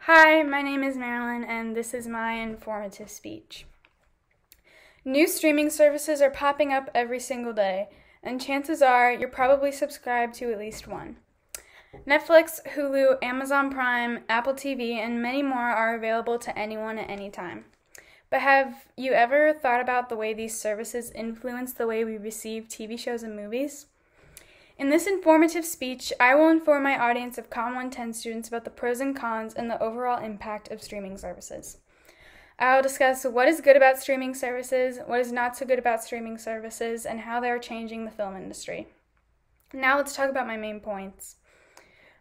Hi, my name is Marilyn, and this is my informative speech. New streaming services are popping up every single day, and chances are you're probably subscribed to at least one. Netflix, Hulu, Amazon Prime, Apple TV, and many more are available to anyone at any time. But have you ever thought about the way these services influence the way we receive TV shows and movies? In this informative speech, I will inform my audience of Com 110 students about the pros and cons and the overall impact of streaming services. I will discuss what is good about streaming services, what is not so good about streaming services, and how they are changing the film industry. Now let's talk about my main points.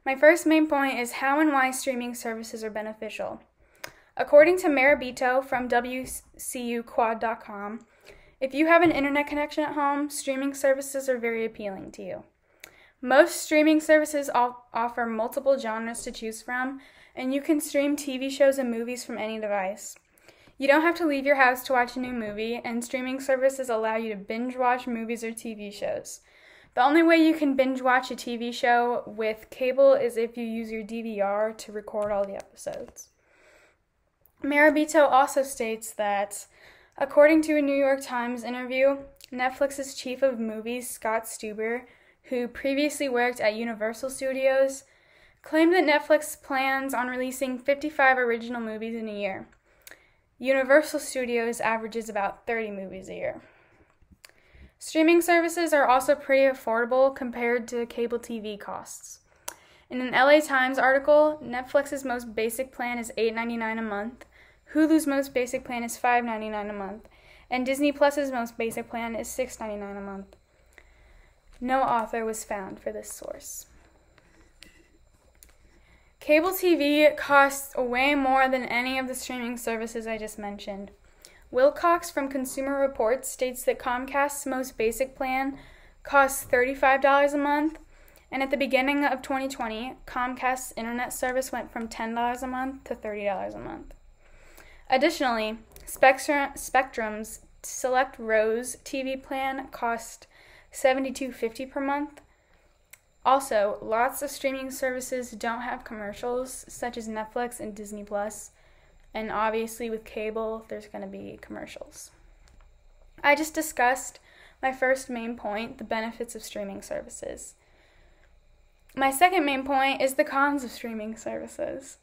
My first main point is how and why streaming services are beneficial. According to Marabito from WCUquad.com, if you have an internet connection at home, streaming services are very appealing to you. Most streaming services offer multiple genres to choose from, and you can stream TV shows and movies from any device. You don't have to leave your house to watch a new movie, and streaming services allow you to binge watch movies or TV shows. The only way you can binge watch a TV show with cable is if you use your DVR to record all the episodes. Marabito also states that, according to a New York Times interview, Netflix's chief of movies, Scott Stuber, who previously worked at Universal Studios, claimed that Netflix plans on releasing 55 original movies in a year. Universal Studios averages about 30 movies a year. Streaming services are also pretty affordable compared to cable TV costs. In an LA Times article, Netflix's most basic plan is $8.99 a month, Hulu's most basic plan is $5.99 a month, and Disney Plus's most basic plan is $6.99 a month. No author was found for this source. Cable TV costs way more than any of the streaming services I just mentioned. Wilcox from Consumer Reports states that Comcast's most basic plan costs $35 a month, and at the beginning of 2020, Comcast's internet service went from $10 a month to $30 a month. Additionally, Spectrum's Select Rose TV plan cost $72.50 per month. Also, lots of streaming services don't have commercials, such as Netflix and Disney Plus, and obviously with cable, there's going to be commercials. I just discussed my first main point, the benefits of streaming services. My second main point is the cons of streaming services.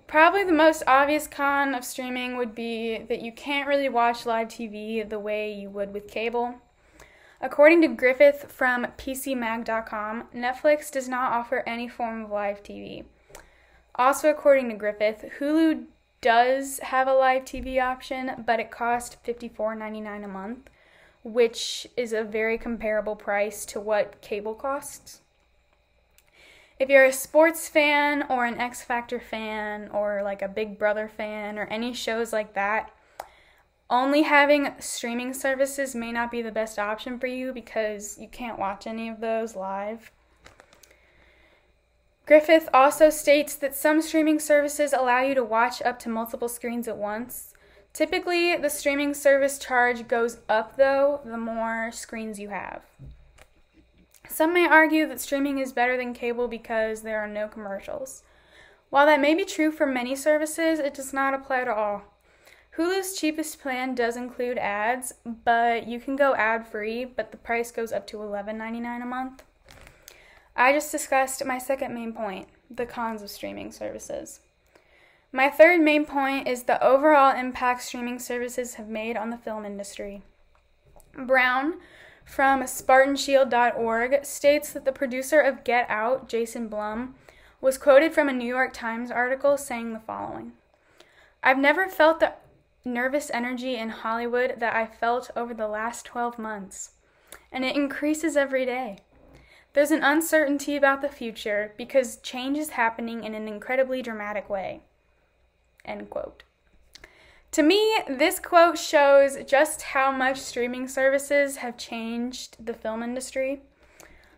Probably the most obvious con of streaming would be that you can't really watch live TV the way you would with cable. According to Griffith from PCMag.com, Netflix does not offer any form of live TV. Also, according to Griffith, Hulu does have a live TV option, but it costs $54.99 a month, which is a very comparable price to what cable costs. If you're a sports fan or an X Factor fan or like a Big Brother fan or any shows like that, only having streaming services may not be the best option for you because you can't watch any of those live. Griffith also states that some streaming services allow you to watch up to multiple screens at once. Typically, the streaming service charge goes up, though, the more screens you have. Some may argue that streaming is better than cable because there are no commercials. While that may be true for many services, it does not apply to all. Hulu's cheapest plan does include ads, but you can go ad-free, but the price goes up to $11.99 a month. I just discussed my second main point, the cons of streaming services. My third main point is the overall impact streaming services have made on the film industry. Brown from SpartanShield.org states that the producer of Get Out, Jason Blum, was quoted from a New York Times article saying the following: "I've never felt the nervous energy in Hollywood that I felt over the last 12 months, and it increases every day. There's an uncertainty about the future because change is happening in an incredibly dramatic way." End quote. To me, this quote shows just how much streaming services have changed the film industry.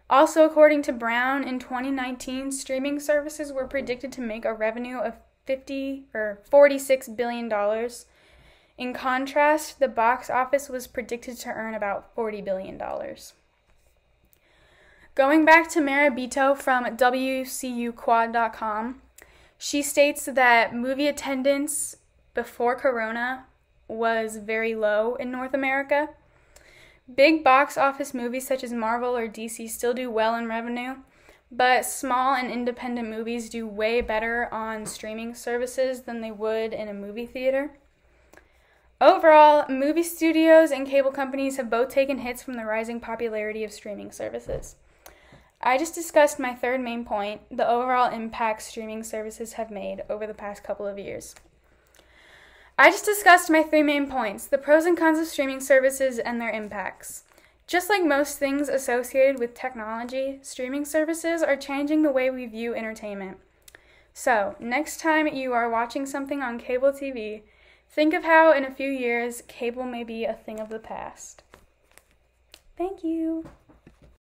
Also, according to Brown, in 2019, streaming services were predicted to make a revenue of $46 billion. In contrast, the box office was predicted to earn about $40 billion. Going back to Marabito from WCUquad.com, She states that movie attendance before Corona was very low in North America. Big box office movies such as Marvel or DC still do well in revenue, but small and independent movies do way better on streaming services than they would in a movie theater. Overall, movie studios and cable companies have both taken hits from the rising popularity of streaming services. I just discussed my third main point, the overall impact streaming services have made over the past couple of years. I just discussed my three main points, the pros and cons of streaming services and their impacts. Just like most things associated with technology, streaming services are changing the way we view entertainment. So, next time you are watching something on cable TV, think of how in a few years cable may be a thing of the past. Thank you.